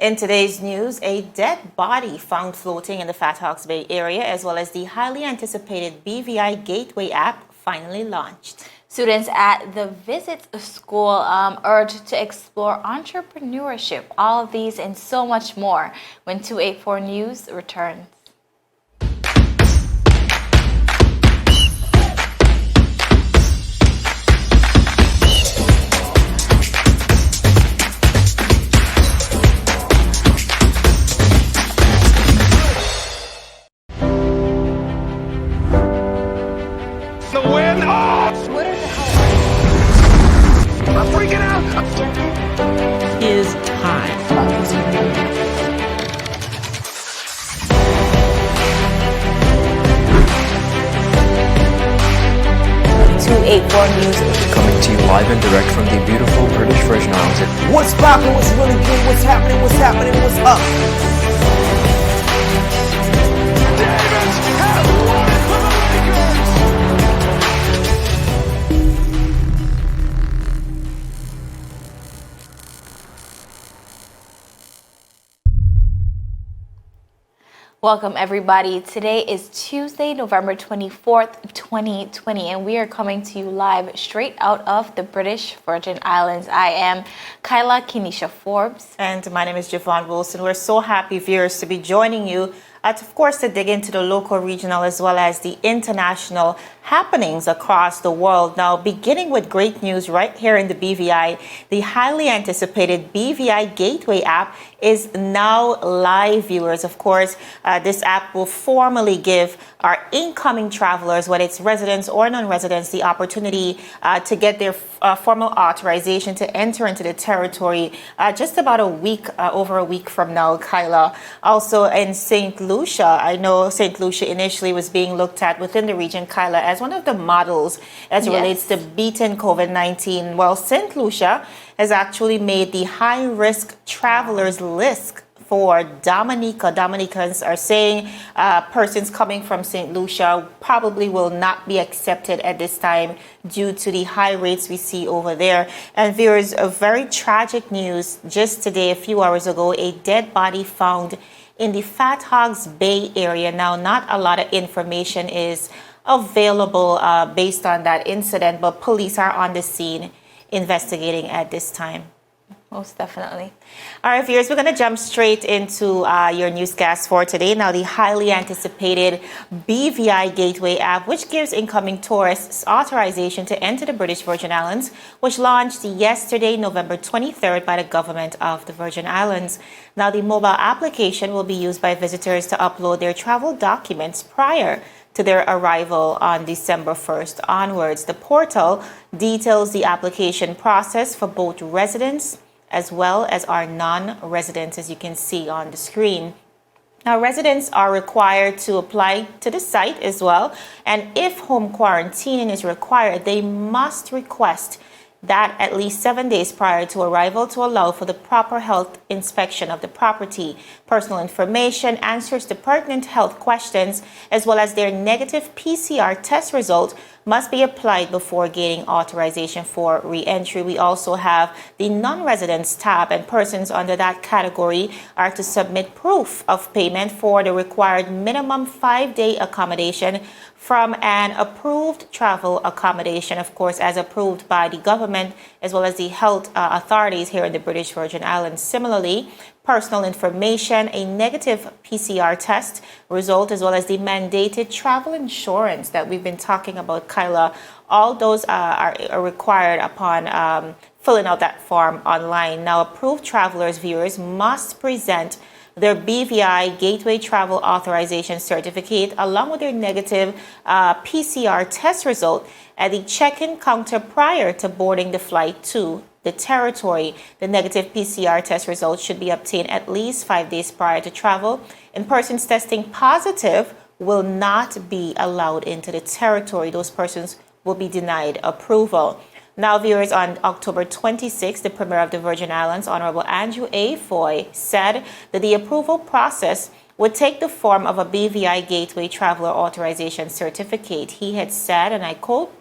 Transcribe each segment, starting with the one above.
In today's news, a dead body found floating in the Fat Hogs Bay Area, as well as the highly anticipated BVI Gateway app finally launched. Students at the Visit School urged to explore entrepreneurship. All of these and so much more when 284 News returns. The win! Oh! What are the hell? I'm freaking out! Is time. 284 News. Coming to you live and direct from the beautiful British Virgin Islands. What's poppin', what's really good, what's happening, what's up? Davis has won it for the Lakers! Welcome everybody. Today is Tuesday, November 24th, 2020, and we are coming to you live straight out of the British Virgin Islands. I am Kyla Kenisha Forbes. And my name is Javon Wilson. We're so happy, viewers, to be joining you. Of course, to dig into the local, regional, as well as the international happenings across the world. Now, beginning with great news right here in the BVI, the highly anticipated BVI Gateway app is now live, viewers. Of course, this app will formally give our incoming travelers, whether it's residents or non-residents, the opportunity to get their formal authorization to enter into the territory just about over a week from now, Kyla. Also in St. Lucia, I know St. Lucia initially was being looked at within the region, Kyla, as one of the models as it relates to beating COVID-19. Well, St. Lucia has actually made the high-risk travelers list for Dominica. Dominicans are saying persons coming from St. Lucia probably will not be accepted at this time due to the high rates we see over there. And viewers, a very tragic news just today, a few hours ago, a dead body found in the Fat Hogs Bay Area. Now, not a lot of information is available based on that incident, but police are on the scene investigating at this time. Most definitely. All right, viewers, we're going to jump straight into your newscast for today. Now, the highly anticipated BVI Gateway app, which gives incoming tourists authorization to enter the British Virgin Islands, was launched yesterday, November 23rd, by the government of the Virgin Islands. Now, the mobile application will be used by visitors to upload their travel documents prior to their arrival on December 1st onwards. The portal details the application process for both residents as well as our non-residents, as you can see on the screen. Now, residents are required to apply to the site as well, and if home quarantining is required, they must request that at least 7 days prior to arrival to allow for the proper health inspection of the property. Personal information, answers to pertinent health questions, as well as their negative PCR test result must be applied before gaining authorization for re-entry. We also have the non-residents tab, and persons under that category are to submit proof of payment for the required minimum 5-day accommodation from an approved travel accommodation, of course, as approved by the government as well as the health authorities here in the British Virgin Islands. Similarly, personal information, a negative PCR test result, as well as the mandated travel insurance that we've been talking about, Kyla. All those are required upon filling out that form online. Now, approved travelers, viewers, must present their BVI Gateway Travel Authorization Certificate along with their negative PCR test result at the check-in counter prior to boarding the flight to the territory. The negative PCR test results should be obtained at least 5 days prior to travel, and persons testing positive will not be allowed into the territory. Those persons will be denied approval. Now, viewers, on October 26th, the Premier of the Virgin Islands, Honorable Andrew A. Foy, said that the approval process would take the form of a BVI Gateway Traveler Authorization Certificate. He had said, and I quote,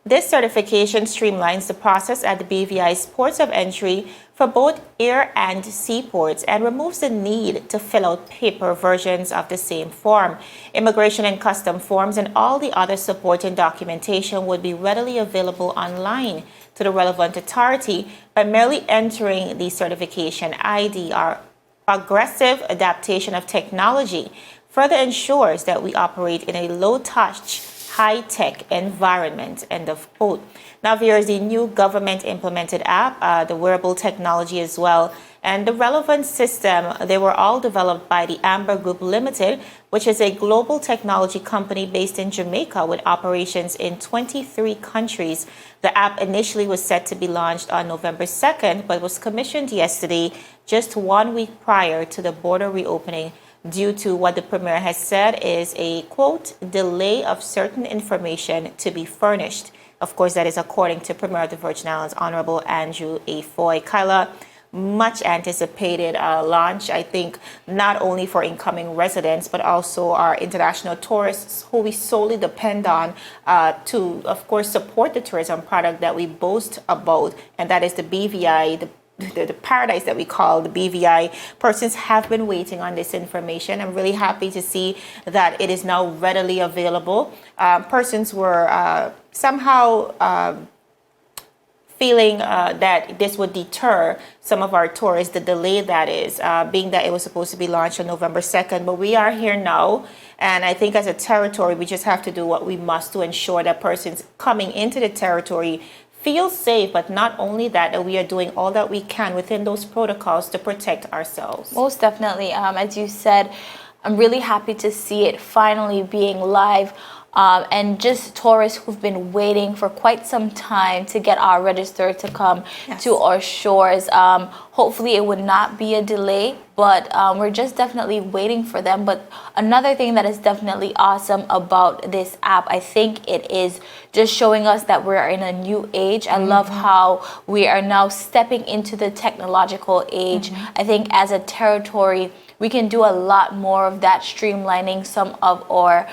This certification streamlines the process at the BVI's ports of entry for both air and seaports and removes the need to fill out paper versions of the same form. Immigration and custom forms and all the other supporting documentation would be readily available online to the relevant authority by merely entering the certification ID. Our aggressive adaptation of technology further ensures that we operate in a low-touch, high-tech environment, end of quote. Now, there is the new government-implemented app, the wearable technology as well, and the relevant system. They were all developed by the Amber Group Limited, which is a global technology company based in Jamaica with operations in 23 countries. The app initially was set to be launched on November 2nd, but was commissioned yesterday, just 1 week prior to the border reopening, due to what the Premier has said is a, quote, delay of certain information to be furnished. Of course, that is according to Premier of the Virgin Islands, Honorable Andrew A. Foy. Kyla, much anticipated launch, I think, not only for incoming residents, but also our international tourists who we solely depend on to, of course, support the tourism product that we boast about, and that is the BVI, the paradise that we call the BVI. Persons have been waiting on this information. I'm really happy to see that it is now readily available. Persons were somehow feeling that this would deter some of our tourists, the delay that is, being that it was supposed to be launched on November 2nd. But we are here now, and I think as a territory, we just have to do what we must to ensure that persons coming into the territory feel safe, but not only that we are doing all that we can within those protocols to protect ourselves. Most definitely. As you said, I'm really happy to see it finally being live. And just tourists who've been waiting for quite some time to get our register to come to our shores. Hopefully it would not be a delay, but we're just definitely waiting for them. But another thing that is definitely awesome about this app, I think it is just showing us that we're in a new age. I love how we are now stepping into the technological age. I think as a territory, we can do a lot more of that, streamlining some of our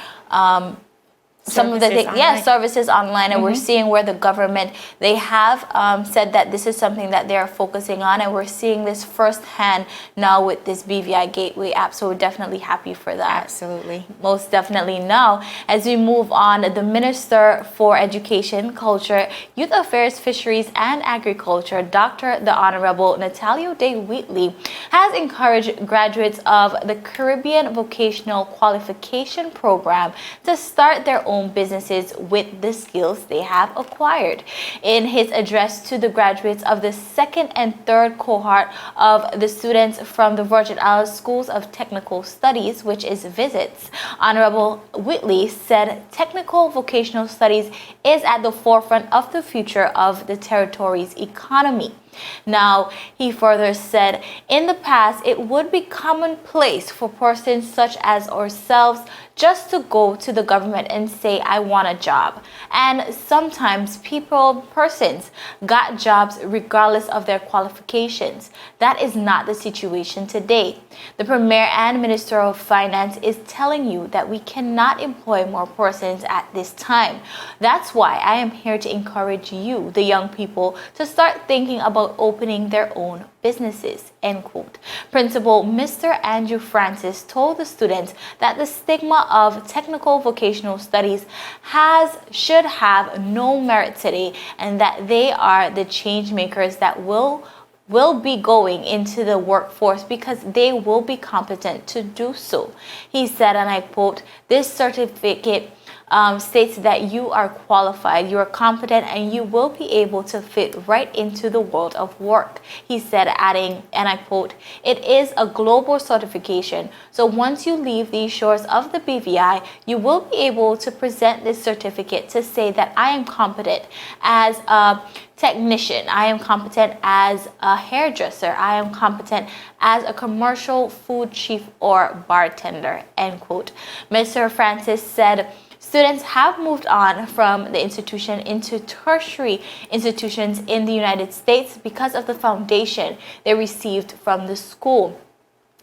services online, and we're seeing where the government, they have said that this is something that they're focusing on, and we're seeing this firsthand now with this BVI Gateway app, so we're definitely happy for that. Absolutely. Most definitely. Now, as we move on, the Minister for Education, Culture, Youth Affairs, Fisheries and Agriculture, Dr. the Honorable Natalio Day Wheatley, has encouraged graduates of the Caribbean Vocational Qualification Program to start their own businesses with the skills they have acquired. In his address to the graduates of the second and third cohort of the students from the Virgin Islands Schools of Technical Studies, which is visits, Honorable Whitley said technical vocational studies is at the forefront of the future of the territory's economy. Now, he further said, in the past, it would be commonplace for persons such as ourselves just to go to the government and say, I want a job. And sometimes persons got jobs regardless of their qualifications. That is not the situation today. The Premier and Minister of Finance is telling you that we cannot employ more persons at this time. That's why I am here to encourage you, the young people, to start thinking about opening their own businesses, end quote. Principal Mr. Andrew Francis told the students that the stigma of technical vocational studies should have no merit today, and that they are the change makers that will be going into the workforce because they will be competent to do so. He said, and I quote, this certificate states that you are qualified, you are competent, and you will be able to fit right into the world of work. He said, adding, and I quote, it is a global certification. So once you leave the shores of the BVI, you will be able to present this certificate to say that I am competent as a technician, I am competent as a hairdresser, I am competent as a commercial food chief or bartender, end quote. Mr. Francis said, students have moved on from the institution into tertiary institutions in the United States because of the foundation they received from the school.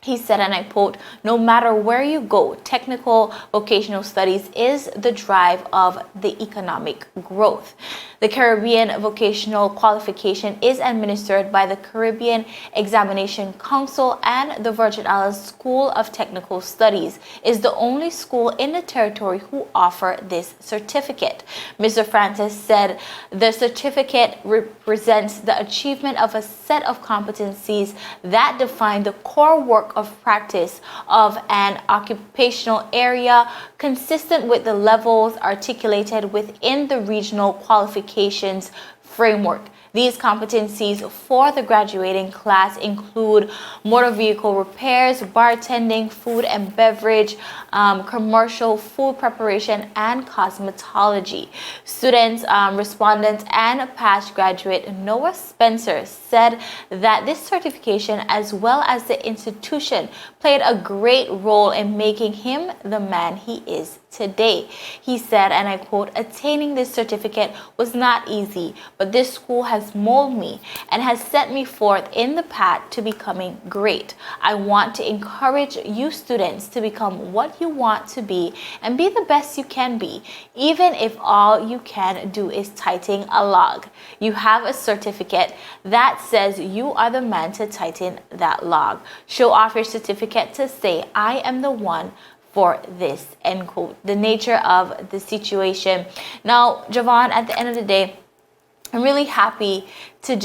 He said, and I quote, "No matter where you go, technical vocational studies is the drive of the economic growth. The Caribbean vocational qualification is administered by the Caribbean Examination Council, and the Virgin Islands School of Technical Studies is the only school in the territory who offer this certificate." Mr. Francis said the certificate represents the achievement of a set of competencies that define the core work of practice of an occupational area, consistent with the levels articulated within the regional qualifications framework. These competencies for the graduating class include motor vehicle repairs, bartending, food and beverage, commercial food preparation, and cosmetology. Students, respondents, and past graduate Noah Spencer said that this certification, as well as the institution, played a great role in making him the man he is today. He said, and I quote, "Attaining this certificate was not easy, but this school has molded me and has set me forth in the path to becoming great. I want to encourage you students to become what you want to be and be the best you can be, even if all you can do is tighten a log. You have a certificate that says you are the man to tighten that log. Show off your certificate to say, I am the one for this," end quote. The nature of the situation. Now, Javon, at the end of the day, I'm really happy to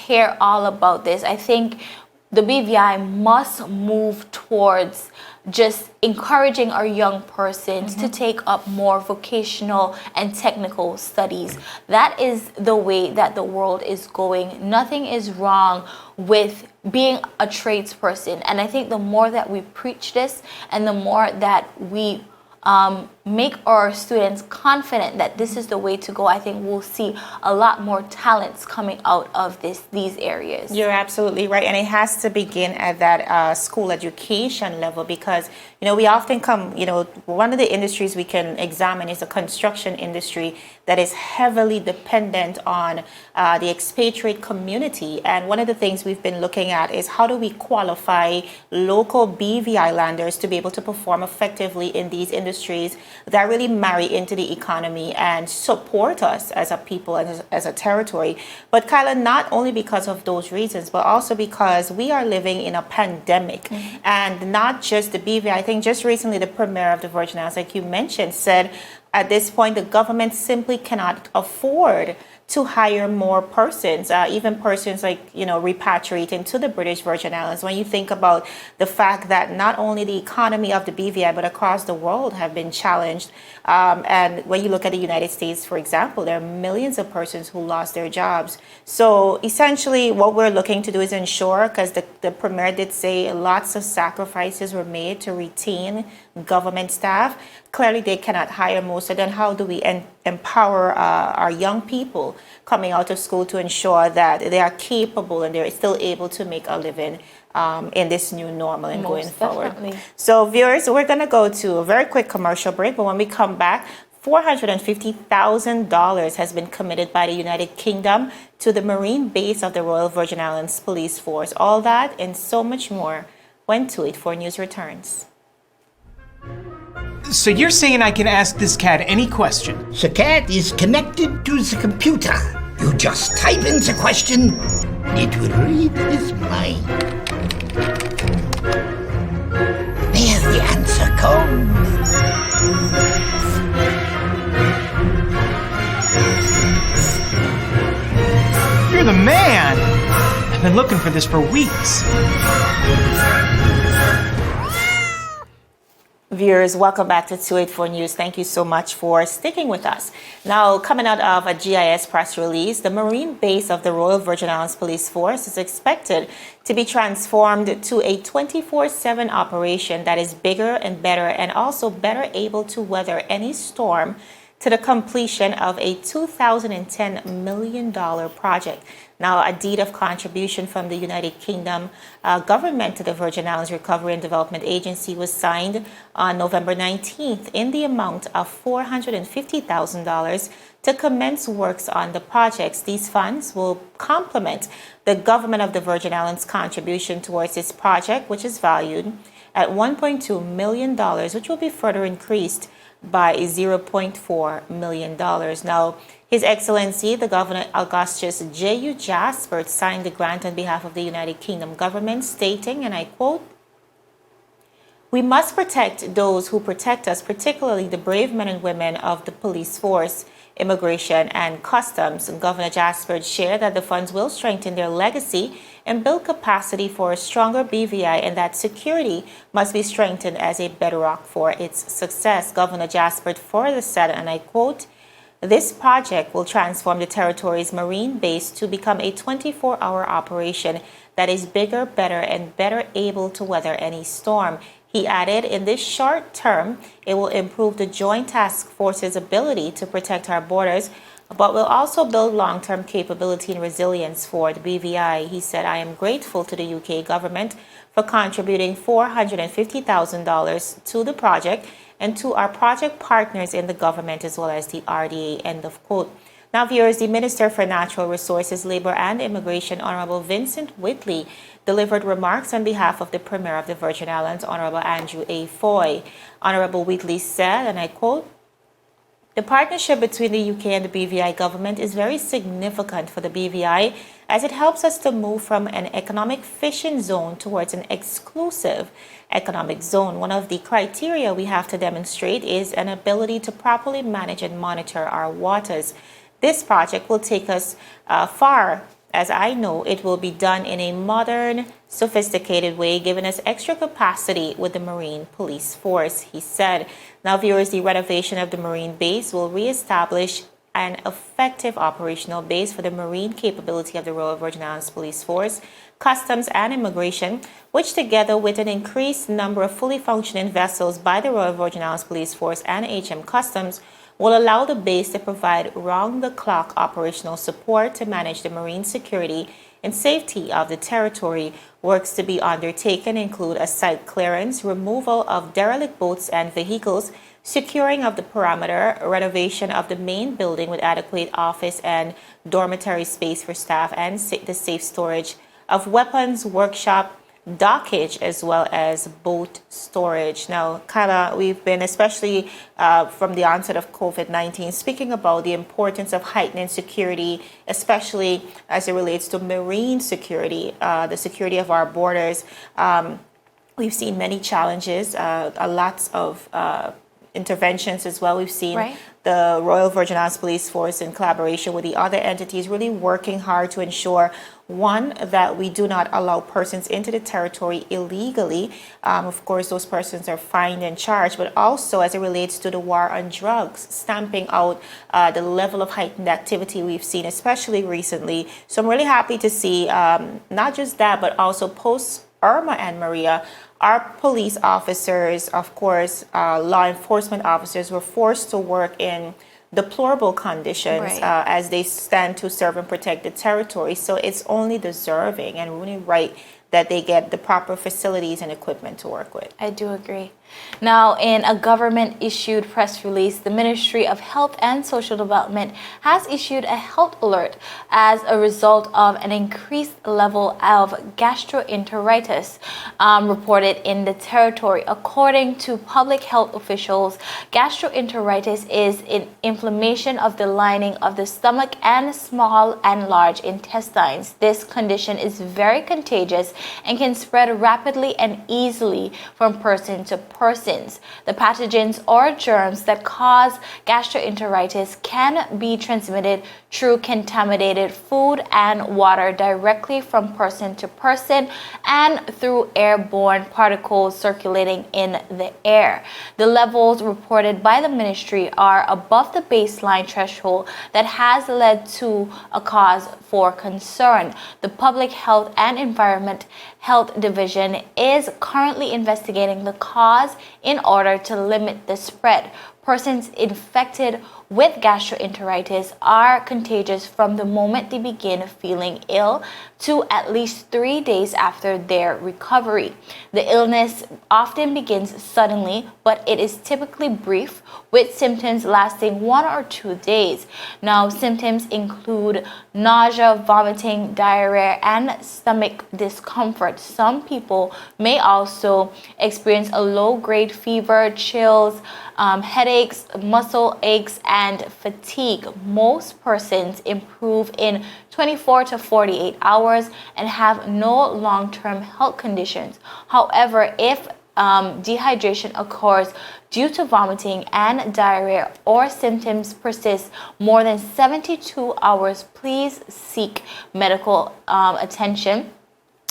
hear all about this. I think the BVI must move towards just encouraging our young persons to take up more vocational and technical studies. That is the way that the world is going. Nothing is wrong with being a tradesperson. And I think the more that we preach this and the more that we make our students confident that this is the way to go, I think we'll see a lot more talents coming out of these areas. You're absolutely right, and it has to begin at that school education level, because we often come, one of the industries we can examine is the construction industry that is heavily dependent on the expatriate community. And one of the things we've been looking at is how do we qualify local BVI landers to be able to perform effectively in these industries that really marry into the economy and support us as a people and as a territory. But Kyla, not only because of those reasons, but also because we are living in a pandemic, and not just the BVI. I think just recently the premier of the Virgin Islands, like you mentioned, said at this point the government simply cannot afford to hire more persons, even persons like, repatriating to the British Virgin Islands. When you think about the fact that not only the economy of the BVI, but across the world have been challenged. And when you look at the United States, for example, there are millions of persons who lost their jobs. So essentially what we're looking to do is ensure, because the premier did say lots of sacrifices were made to retain government staff. Clearly they cannot hire more. So then how do we empower our young people coming out of school to ensure that they are capable and they're still able to make a living in this new normal and going forward? So viewers, we're going to go to a very quick commercial break, but when we come back, $450,000 has been committed by the United Kingdom to the Marine base of the Royal Virgin Islands Police Force. All that and so much more when 284 News returns. So you're saying I can ask this cat any question? The cat is connected to the computer. You just type in the question, it will read his mind. There the answer comes. You're the man! I've been looking for this for weeks. Viewers, welcome back to 284 News. Thank you so much for sticking with us. Now, coming out of a GIS press release, the Marine base of the Royal Virgin Islands Police Force is expected to be transformed to a 24/7 operation that is bigger and better, and also better able to weather any storm to the completion of a $2,010 million project. Now, a deed of contribution from the United Kingdom government to the Virgin Islands Recovery and Development Agency was signed on November 19th in the amount of $450,000 to commence works on the projects. These funds will complement the government of the Virgin Islands contribution towards this project, which is valued at $1.2 million, which will be further increased by $0.4 million. Now, His Excellency, the Governor Augustus J.U. Jasper, signed the grant on behalf of the United Kingdom government, stating, and I quote, "We must protect those who protect us, particularly the brave men and women of the police force, immigration, and customs." And Governor Jasper shared that the funds will strengthen their legacy and build capacity for a stronger BVI, and that security must be strengthened as a bedrock for its success. Governor Jasper further said, and I quote, "This project will transform the territory's marine base to become a 24-hour operation that is bigger, better, and better able to weather any storm." He added, "In this short term, it will improve the Joint Task Force's ability to protect our borders, but will also build long-term capability and resilience for the BVI." He said, "I am grateful to the UK government for contributing $450,000 to the project and to our project partners in the government as well as the RDA," end of quote. Now, viewers, the Minister for Natural Resources, Labor and Immigration, Honorable Vincent Whitley, delivered remarks on behalf of the Premier of the Virgin Islands, Honorable Andrew A. Foy. Honorable Whitley said, and I quote, "The partnership between the UK and the BVI government is very significant for the BVI as it helps us to move from an economic fishing zone towards an exclusive economic zone. One of the criteria we have to demonstrate is an ability to properly manage and monitor our waters. This project will take us far. As I know, it will be done in a modern, sophisticated way, giving us extra capacity with the Marine Police Force," he said. Now, viewers, the renovation of the Marine base will reestablish an effective operational base for the marine capability of the Royal Virgin Islands Police Force, Customs and Immigration, which together with an increased number of fully functioning vessels by the Royal Virgin Islands Police Force and HM Customs, will allow the base to provide round-the-clock operational support to manage the marine security and safety of the territory. Works to be undertaken include a site clearance, removal of derelict boats and vehicles, securing of the perimeter, renovation of the main building with adequate office and dormitory space for staff, and the safe storage of weapons, workshop, dockage, as well as boat storage. Now, Kyla, we've been, especially from the onset of COVID-19, speaking about the importance of heightening security, especially as it relates to marine security, the security of our borders. We've seen many challenges, lots of interventions as well. We've seen the Royal Virgin Islands Police Force, in collaboration with the other entities, really working hard to ensure, one, that we do not allow persons into the territory illegally. Of course, those persons are fined and charged, but also as it relates to the war on drugs, stamping out the level of heightened activity we've seen, especially recently. So I'm really happy to see not just that, but also post Irma and Maria, our police officers, of course, law enforcement officers, were forced to work in deplorable conditions as they stand to serve and protect the territory. So it's only deserving and really right that they get the proper facilities and equipment to work with. I do agree. Now, in a government-issued press release, the Ministry of Health and Social Development has issued a health alert as a result of an increased level of gastroenteritis reported in the territory. According to public health officials, gastroenteritis is an inflammation of the lining of the stomach and small and large intestines. This condition is very contagious and can spread rapidly and easily from person to persons. The pathogens or germs that cause gastroenteritis can be transmitted through contaminated food and water directly from person to person and through airborne particles circulating in the air. The levels reported by the ministry are above the baseline threshold that has led to a cause for concern. The Public Health and Environment Health Division is currently investigating the cause in order to limit the spread. Persons infected with gastroenteritis are contagious from the moment they begin feeling ill to at least 3 days after their recovery. The illness often begins suddenly, but it is typically brief, with symptoms lasting 1 or 2 days. Now, symptoms include nausea, vomiting, diarrhea, and stomach discomfort. Some people may also experience a low-grade fever, chills, headaches, muscle aches, and fatigue. Most persons improve in 24 to 48 hours and have no long-term health conditions. However, if dehydration occurs due to vomiting and diarrhea or symptoms persist more than 72 hours, please seek medical attention.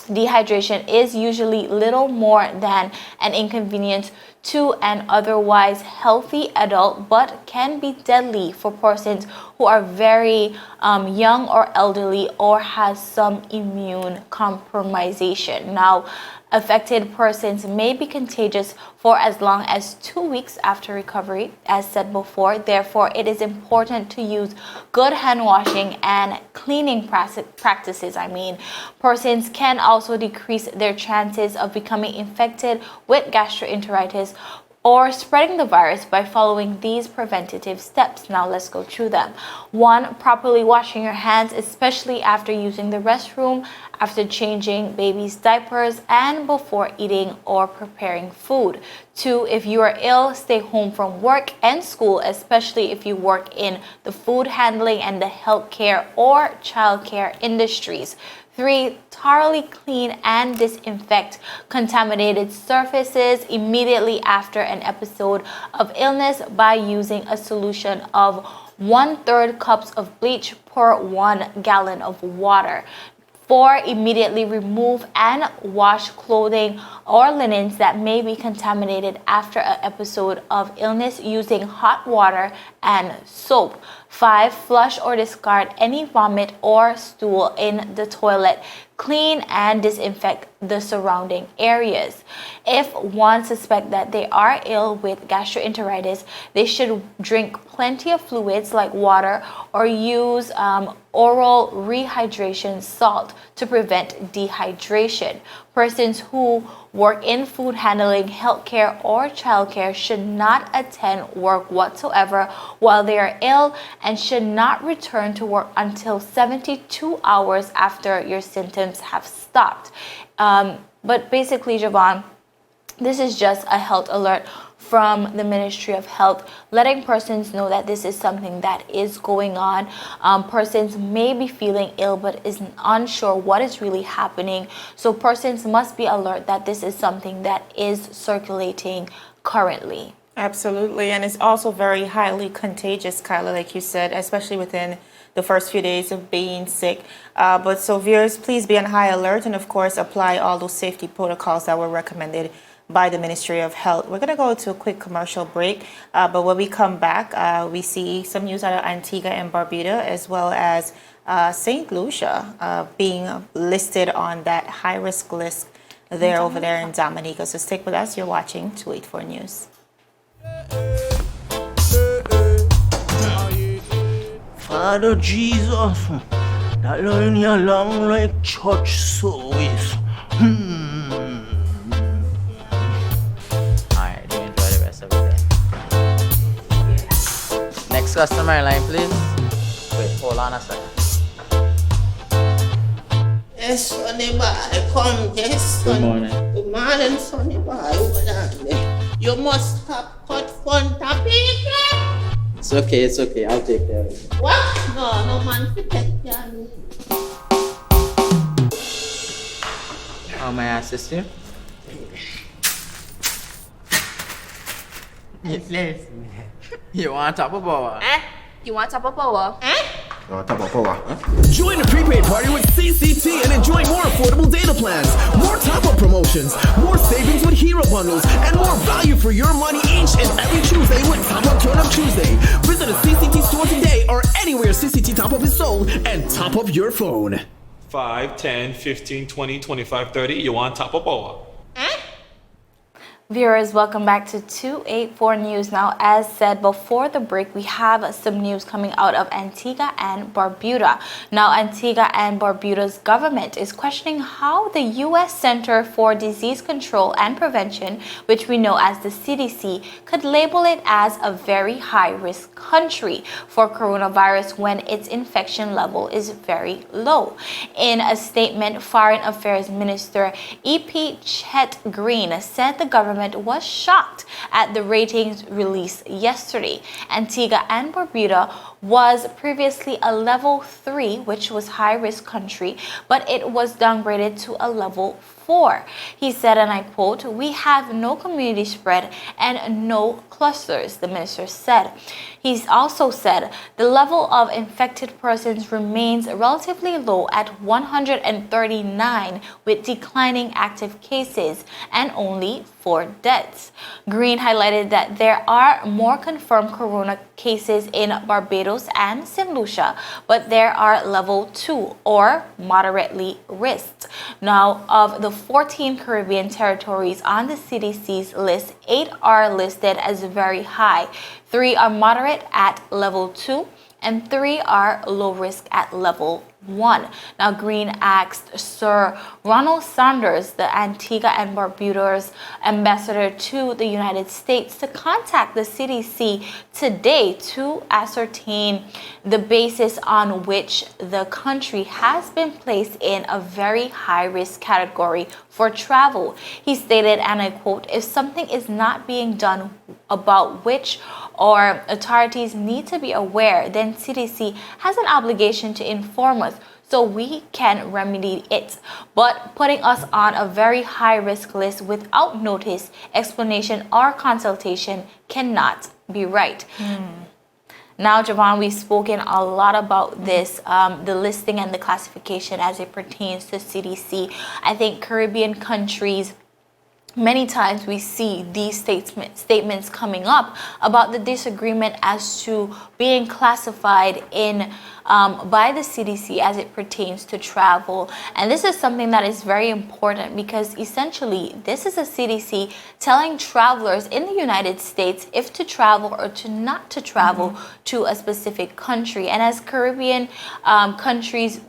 Dehydration is usually little more than an inconvenience to an otherwise healthy adult, but can be deadly for persons who are very young or elderly or has some immune compromisation. Now, affected persons may be contagious for as long as 2 weeks after recovery, as said before. Therefore, it is important to use good hand washing and cleaning practices. Persons can also decrease their chances of becoming infected with gastroenteritis or spreading the virus by following these preventative steps. Now let's go through them. 1, properly washing your hands, especially after using the restroom, after changing baby's diapers, and before eating or preparing food. 2, if you are ill, stay home from work and school, especially if you work in the food handling and the healthcare or childcare industries. 3, thoroughly clean and disinfect contaminated surfaces immediately after an episode of illness by using a solution of 1/3 cups of bleach per 1 gallon of water. 4, immediately remove and wash clothing or linens that may be contaminated after an episode of illness using hot water and soap. 5, flush or discard any vomit or stool in the toilet. Clean and disinfect the surrounding areas. If one suspects that they are ill with gastroenteritis, they should drink plenty of fluids like water or use oral rehydration salt to prevent dehydration. Persons who work in food handling, healthcare, or childcare should not attend work whatsoever while they are ill and should not return to work until 72 hours after your symptoms have stopped. But basically, Javon, this is just a health alert from the Ministry of Health, letting persons know that this is something that is going on. Persons may be feeling ill but is unsure what is really happening. So persons must be alert that this is something that is circulating currently. Absolutely, and it's also very highly contagious, Kyla, like you said, especially within the first few days of being sick. But so viewers, please be on high alert and of course apply all those safety protocols that were recommended by the Ministry of Health. We're going to go to a quick commercial break, but when we come back, we see some news out of Antigua and Barbuda, as well as St. Lucia being listed on that high-risk list there over there in Dominica. So stick with us. You're watching 284 News. Father Jesus, that line here long like church service. Alright, you enjoy the rest of the day. Next customer line, please. Wait, hold on a second. Yes, Sonny boy, come, yes, Good Sonny. morning. Good morning, Sonny boy. Over there. You must have cut fun topic. It's okay, I'll take care of it. What? No man to take care of me. How may I assist you? You want top of power? You want top of power? Join the prepaid party with CCT and enjoy more affordable data plans, more top-up promotions, more savings with hero bundles, and more value for your money each and every Tuesday with Top Up Turn Up Tuesday. Visit a CCT store today or anywhere CCT Top Up is sold and top up your phone. 5, 10, 15, 20, 25, 30. You want top of power? Viewers, welcome back to 284 News. Now, as said before the break, we have some news coming out of Antigua and Barbuda. Now, Antigua and Barbuda's government is questioning how the U.S. Center for Disease Control and Prevention, which we know as the CDC, could label it as a very high-risk country for coronavirus when its infection level is very low. In a statement, Foreign Affairs Minister E.P. Chet Green said the government was shocked at the ratings released yesterday. Antigua and Barbuda was previously a level 3, which was high-risk country, but it was downgraded to a level 4. He said, and I quote, "We have no community spread and no clusters," the minister said. He's also said the level of infected persons remains relatively low at 139 with declining active cases and only 4 deaths. Green highlighted that there are more confirmed corona cases in Barbados and St. Lucia, but there are level 2 or moderately risked. Now, of the 14 Caribbean territories on the CDC's list, 8 are listed as very high, 3 are moderate at level 2, and 3 are low risk at level 1. Now, Green asked Sir Ronald Saunders, the Antigua and Barbuda's ambassador to the United States, to contact the CDC today to ascertain the basis on which the country has been placed in a very high-risk category for travel. He stated, and I quote, "If something is not being done about which or authorities need to be aware, then CDC has an obligation to inform us so we can remedy it. But putting us on a very high-risk list without notice, explanation, or consultation cannot be right." Now, Javon, we've spoken a lot about this, the listing and the classification as it pertains to CDC. I think Caribbean countries, many times we see these statements coming up about the disagreement as to being classified in by the CDC as it pertains to travel. And this is something that is very important because essentially this is a CDC telling travelers in the United States if to travel or to not to travel to a specific country. And as Caribbean countries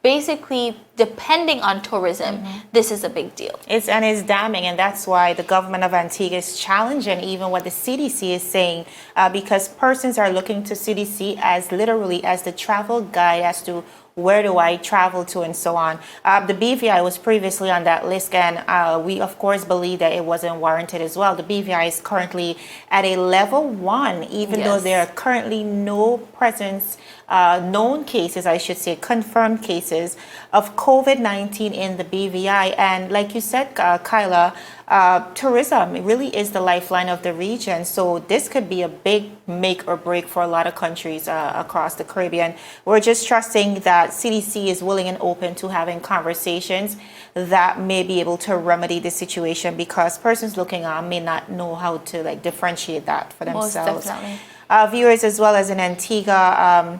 basically depending on tourism, this is a big deal. It's damning, and that's why the government of Antigua is challenging even what the CDC is saying, because persons are looking to CDC as literally as the travel guide as to where do I travel to and so on. The BVI was previously on that list, and we of course believe that it wasn't warranted as well. The BVI is currently at a level 1, even though there are currently no presence, known cases, I should say, confirmed cases of COVID-19 in the BVI. And like you said, Kyla, tourism really is the lifeline of the region. So this could be a big make or break for a lot of countries across the Caribbean. We're just trusting that CDC is willing and open to having conversations that may be able to remedy the situation, because persons looking on may not know how to differentiate that for themselves. Most definitely. Viewers, as well as in Antigua,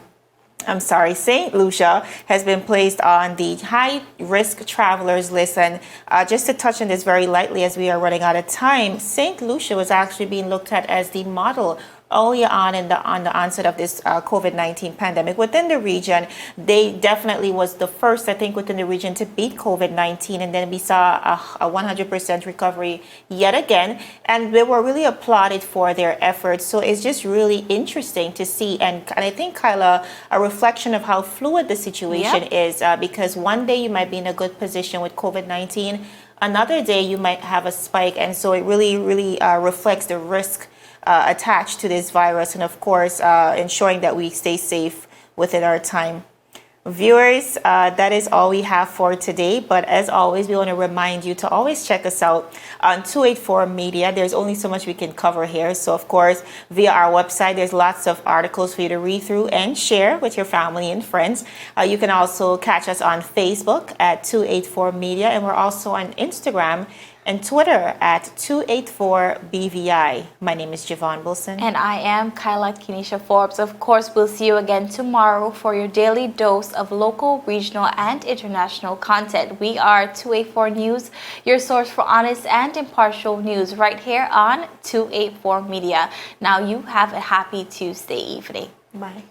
St. Lucia has been placed on the high-risk travelers list. And just to touch on this very lightly as we are running out of time, St. Lucia was actually being looked at as the model earlier on on the onset of this COVID-19 pandemic within the region. They definitely was the first, I think, within the region to beat COVID-19, and then we saw a 100% recovery yet again, and they were really applauded for their efforts. So it's just really interesting to see, and I think, Kyla, a reflection of how fluid the situation is, because one day you might be in a good position with COVID-19, another day you might have a spike, and so it really reflects the risk attached to this virus, and of course ensuring that we stay safe within our time. Viewers, that is all we have for today, but as always we want to remind you to always check us out on 284 Media. There's only so much we can cover here, so of course via our website there's lots of articles for you to read through and share with your family and friends. You can also catch us on Facebook at 284 Media, and we're also on Instagram and Twitter at 284BVI. My name is Javon Wilson. And I am Kyla Kenesha Forbes. Of course, we'll see you again tomorrow for your daily dose of local, regional, and international content. We are 284 News, your source for honest and impartial news right here on 284 Media. Now you have a happy Tuesday evening. Bye.